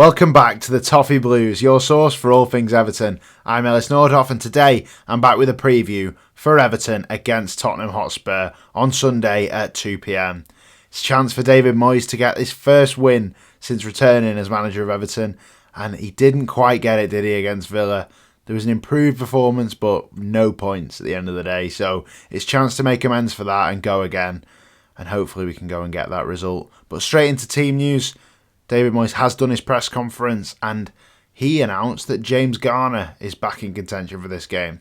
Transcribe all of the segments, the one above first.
Welcome back to the Toffee Blues, your source for all things Everton. I'm Ellis Nordhoff, and today I'm back with a preview for Everton against Tottenham Hotspur on Sunday at 2 p.m. It's a chance for David Moyes to get his first win since returning as manager of Everton, and he didn't quite get it, did he, against Villa? There was an improved performance, but no points at the end of the day, so it's a chance to make amends for that and go again, and hopefully we can go and get that result. But straight into team news. David Moyes has done his press conference and he announced that James Garner is back in contention for this game.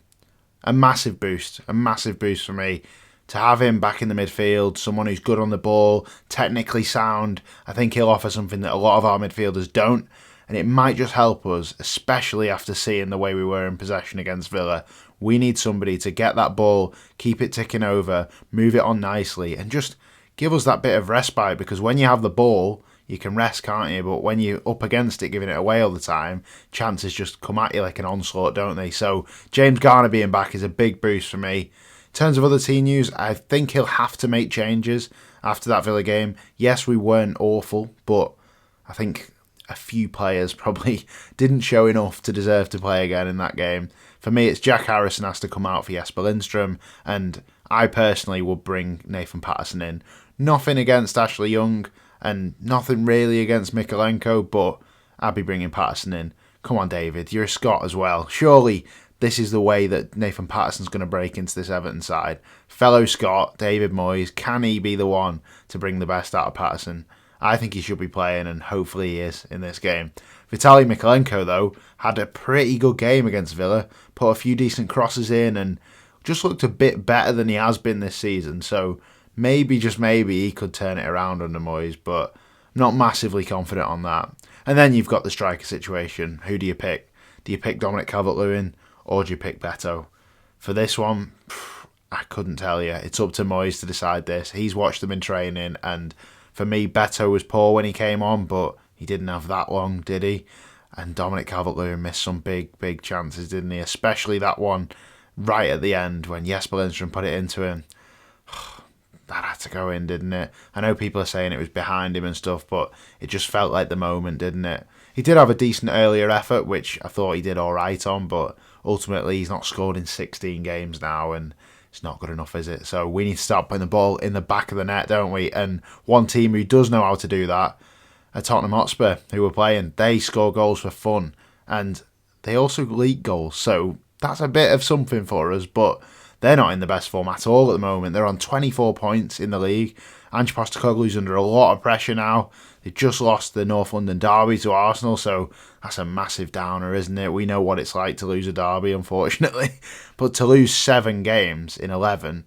A massive boost for me to have him back in the midfield, someone who's good on the ball, technically sound. I think he'll offer something that a lot of our midfielders don't, and it might just help us, especially after seeing the way we were in possession against Villa. We need somebody to get that ball, keep it ticking over, move it on nicely, and just give us that bit of respite, because when you have the ball, you can rest, can't you? But when you're up against it, giving it away all the time, chances just come at you like an onslaught, don't they? So James Garner being back is a big boost for me. In terms of other team news, I think he'll have to make changes after that Villa game. Yes, we weren't awful, but I think a few players probably didn't show enough to deserve to play again in that game. For me, it's Jack Harrison has to come out for Jesper Lindstrom, and I personally would bring Nathan Patterson in. Nothing against Ashley Young, and nothing really against Mykolenko, but I'd be bringing Patterson in. Come on, David, you're a Scot as well. Surely this is the way that Nathan Patterson's going to break into this Everton side. Fellow Scot, David Moyes, can he be the one to bring the best out of Patterson? I think he should be playing, and hopefully he is in this game. Vitaly Mykolenko, though, had a pretty good game against Villa, put a few decent crosses in, and just looked a bit better than he has been this season, so maybe, just maybe, he could turn it around under Moyes, but I'm not massively confident on that. And then you've got the striker situation. Who do you pick? Do you pick Dominic Calvert-Lewin or do you pick Beto? For this one, I couldn't tell you. It's up to Moyes to decide this. He's watched them in training, and for me, Beto was poor when he came on, but he didn't have that long, did he? And Dominic Calvert-Lewin missed some big chances, didn't he? Especially that one right at the end when Jesper Lindstrom put it into him. That had to go in, didn't it? I know people are saying it was behind him and stuff, but it just felt like the moment, didn't it? He did have a decent earlier effort, which I thought he did all right on, but ultimately he's not scored in 16 games now, and it's not good enough, is it? So we need to start putting the ball in the back of the net, don't we? And one team who does know how to do that are Tottenham Hotspur, who we're playing. They score goals for fun, and they also leak goals, so that's a bit of something for us, but they're not in the best form at all at the moment. They're on 24 points in the league. Ange Postecoglou's under a lot of pressure now. They've just lost the North London derby to Arsenal, so that's a massive downer, isn't it? We know what it's like to lose a derby, unfortunately. But to lose 7 games in 11,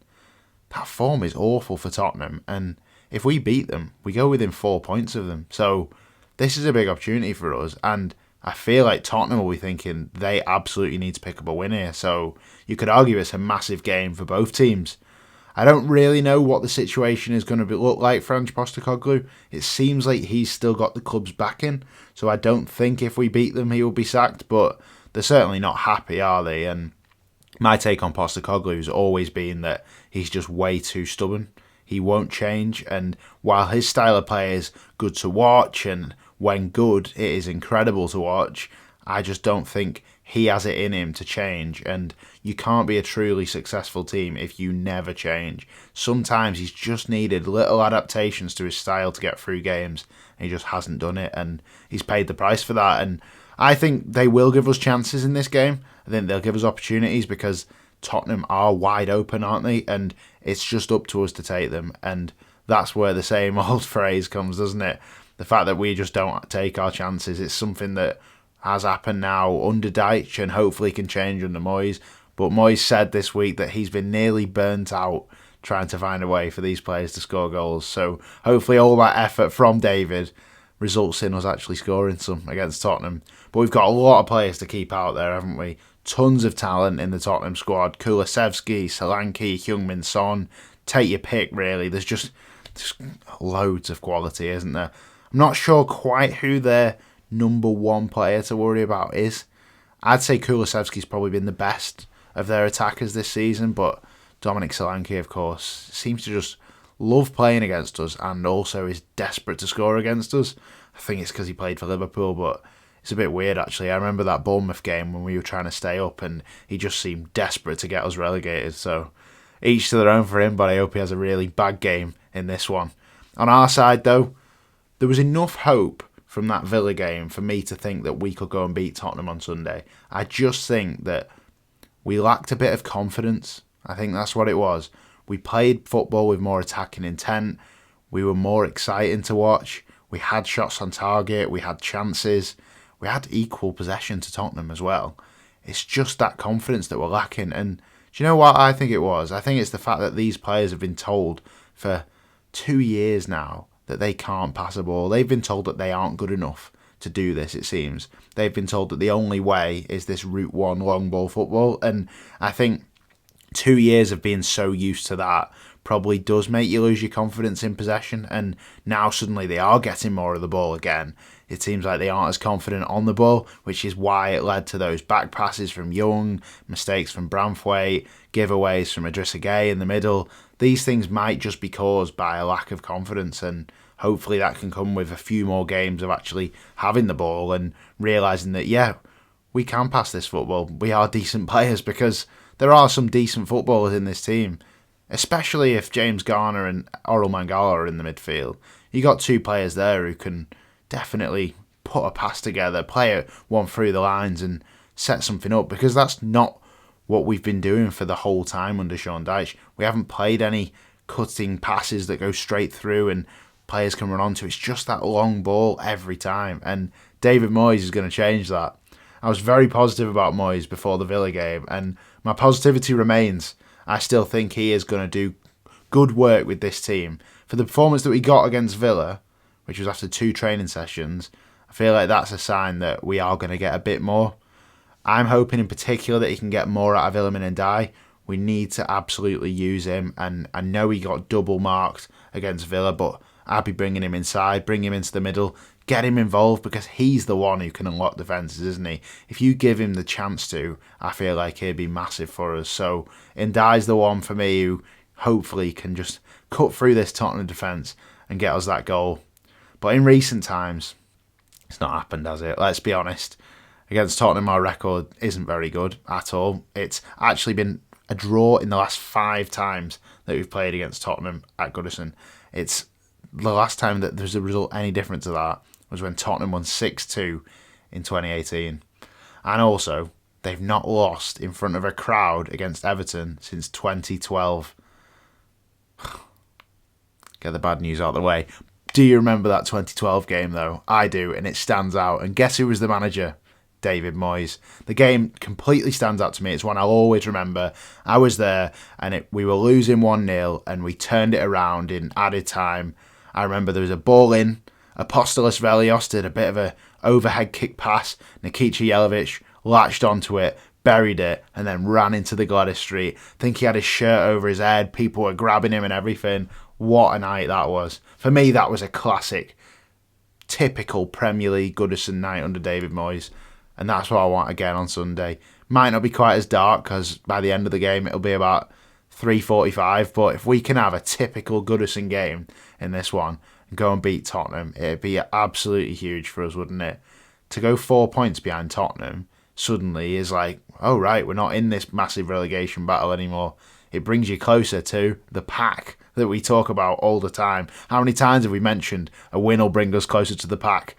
that form is awful for Tottenham. And if we beat them, we go within 4 points of them. So this is a big opportunity for us, and I feel like Tottenham will be thinking they absolutely need to pick up a win here. So you could argue it's a massive game for both teams. I don't really know what the situation is going to look like for Ange Postecoglou. It seems like he's still got the club's backing, so I don't think if we beat them he will be sacked, but they're certainly not happy, are they? And my take on Postecoglou has always been that he's just way too stubborn. He won't change, and while his style of play is good to watch, and when good, it is incredible to watch, I just don't think he has it in him to change, and you can't be a truly successful team if you never change. Sometimes he's just needed little adaptations to his style to get through games, and he just hasn't done it, and he's paid the price for that. And I think they will give us chances in this game. I think they'll give us opportunities because Tottenham are wide open, aren't they? And it's just up to us to take them, and that's where the same old phrase comes, doesn't it? The fact that we just don't take our chances. It's something that has happened now under Deitch and hopefully can change under Moyes. But Moyes said this week that he's been nearly burnt out trying to find a way for these players to score goals. So hopefully all that effort from David results in us actually scoring some against Tottenham. But we've got a lot of players to keep out there, haven't we? Tons of talent in the Tottenham squad. Kulusevski, Solanke, Heung-min Son. Take your pick, really. There's just loads of quality, isn't there? I'm not sure quite who their number one player to worry about is. I'd say Kulusevski's probably been the best of their attackers this season, but Dominic Solanke, of course, seems to just love playing against us and also is desperate to score against us. I think it's because he played for Liverpool, but it's a bit weird actually. I remember that Bournemouth game when we were trying to stay up and he just seemed desperate to get us relegated. So each to their own for him, but I hope he has a really bad game in this one. On our side though, there was enough hope from that Villa game for me to think that we could go and beat Tottenham on Sunday. I just think that we lacked a bit of confidence. I think that's what it was. We played football with more attacking intent. We were more exciting to watch. We had shots on target. We had chances. We had equal possession to Tottenham as well. It's just that confidence that we're lacking. And do you know what I think it was? I think it's the fact that these players have been told for 2 years now that they can't pass a ball. They've been told that they aren't good enough to do this, it seems. They've been told that the only way is this Route 1 long ball football. And I think 2 years of being so used to that probably does make you lose your confidence in possession. And now suddenly they are getting more of the ball again. It seems like they aren't as confident on the ball, which is why it led to those back passes from Young, mistakes from Branthwaite, giveaways from Idrissa Gueye in the middle. These things might just be caused by a lack of confidence, and hopefully that can come with a few more games of actually having the ball and realising that, yeah, we can pass this football. We are decent players, because there are some decent footballers in this team, especially if James Garner and Oral Mangala are in the midfield. You got two players there who can definitely put a pass together, play it one through the lines and set something up, because that's not what we've been doing for the whole time under Sean Dyche. We haven't played any cutting passes that go straight through and players can run onto. It's just that long ball every time, and David Moyes is going to change that. I was very positive about Moyes before the Villa game, and my positivity remains. I still think he is going to do good work with this team. For the performance that we got against Villa, which was after 2 training sessions, I feel like that's a sign that we are going to get a bit more. I'm hoping in particular that he can get more out of Iliman Ndiaye. We need to absolutely use him, and I know he got double marked against Villa, but I'd be bringing him inside, bring him into the middle, get him involved, because he's the one who can unlock defences, isn't he? If you give him the chance to, I feel like he'd be massive for us. So Ndiaye's the one for me who hopefully can just cut through this Tottenham defence and get us that goal. But in recent times, it's not happened, has it? Let's be honest. Against Tottenham, our record isn't very good at all. It's actually been a draw in the last 5 times that we've played against Tottenham at Goodison. It's the last time that there's a result any different to that was when Tottenham won 6-2 in 2018. And also, they've not lost in front of a crowd against Everton since 2012. Get the bad news out of the way. Do you remember that 2012 game though? I do, and it stands out. And guess who was the manager? David Moyes. The game completely stands out to me. It's one I'll always remember. I was there, and we were losing 1-0, and we turned it around in added time. I remember there was a ball in. Apostolos Velios did a bit of a overhead kick pass. Nikica Jelavic latched onto it, buried it, and then ran into the Gladys Street. I think he had his shirt over his head. People were grabbing him and everything. What a night that was. For me, that was a classic, typical Premier League Goodison night under David Moyes. And that's what I want again on Sunday. Might not be quite as dark, because by the end of the game it'll be about 3:45. But if we can have a typical Goodison game in this one and go and beat Tottenham, it'd be absolutely huge for us, wouldn't it? To go 4 points behind Tottenham suddenly is like, oh right, we're not in this massive relegation battle anymore. It brings you closer to the pack that we talk about all the time. How many times have we mentioned a win will bring us closer to the pack?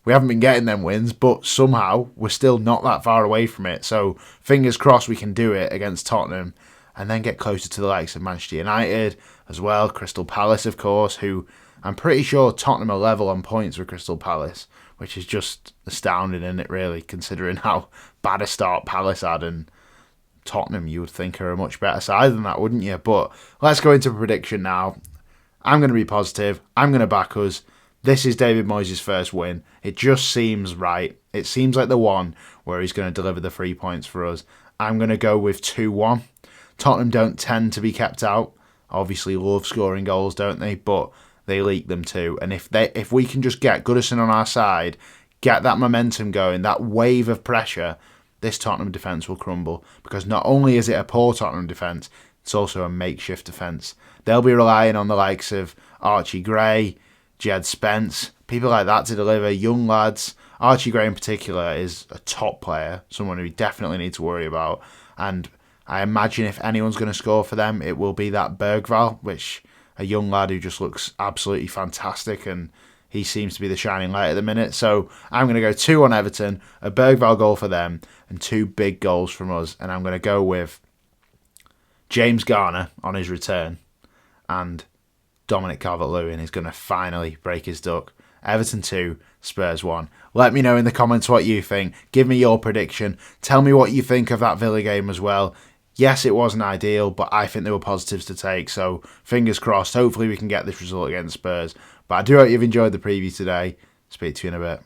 We haven't been getting them wins, but somehow we're still not that far away from it. So fingers crossed we can do it against Tottenham and then get closer to the likes of Manchester United as well. Crystal Palace, of course, who I'm pretty sure Tottenham are level on points with Crystal Palace, which is just astounding, isn't it, really, considering how bad a start Palace had. And Tottenham, you would think, are a much better side than that, wouldn't you? But let's go into prediction now. I'm going to be positive. I'm going to back us. This is David Moyes' first win. It just seems right. It seems like the one where he's going to deliver the 3 points for us. I'm going to go with 2-1. Tottenham don't tend to be kept out. Obviously love scoring goals, don't they? But they leak them too. And if we can just get Goodison on our side, get that momentum going, that wave of pressure, this Tottenham defence will crumble. Because not only is it a poor Tottenham defence, it's also a makeshift defence. They'll be relying on the likes of Archie Gray, Jed Spence, people like that to deliver, young lads. Archie Gray in particular is a top player, someone who we definitely need to worry about. And I imagine if anyone's going to score for them, it will be that Bergvall, which a young lad who just looks absolutely fantastic, and he seems to be the shining light at the minute. So I'm going to go 2 on Everton, a Bergvall goal for them, and 2 big goals from us. And I'm going to go with James Garner on his return, and Dominic Calvert-Lewin is going to finally break his duck. Everton 2, Spurs 1. Let me know in the comments what you think. Give me your prediction. Tell me what you think of that Villa game as well. Yes, it wasn't ideal, but I think there were positives to take. So fingers crossed. Hopefully we can get this result against Spurs. But I do hope you've enjoyed the preview today. Speak to you in a bit.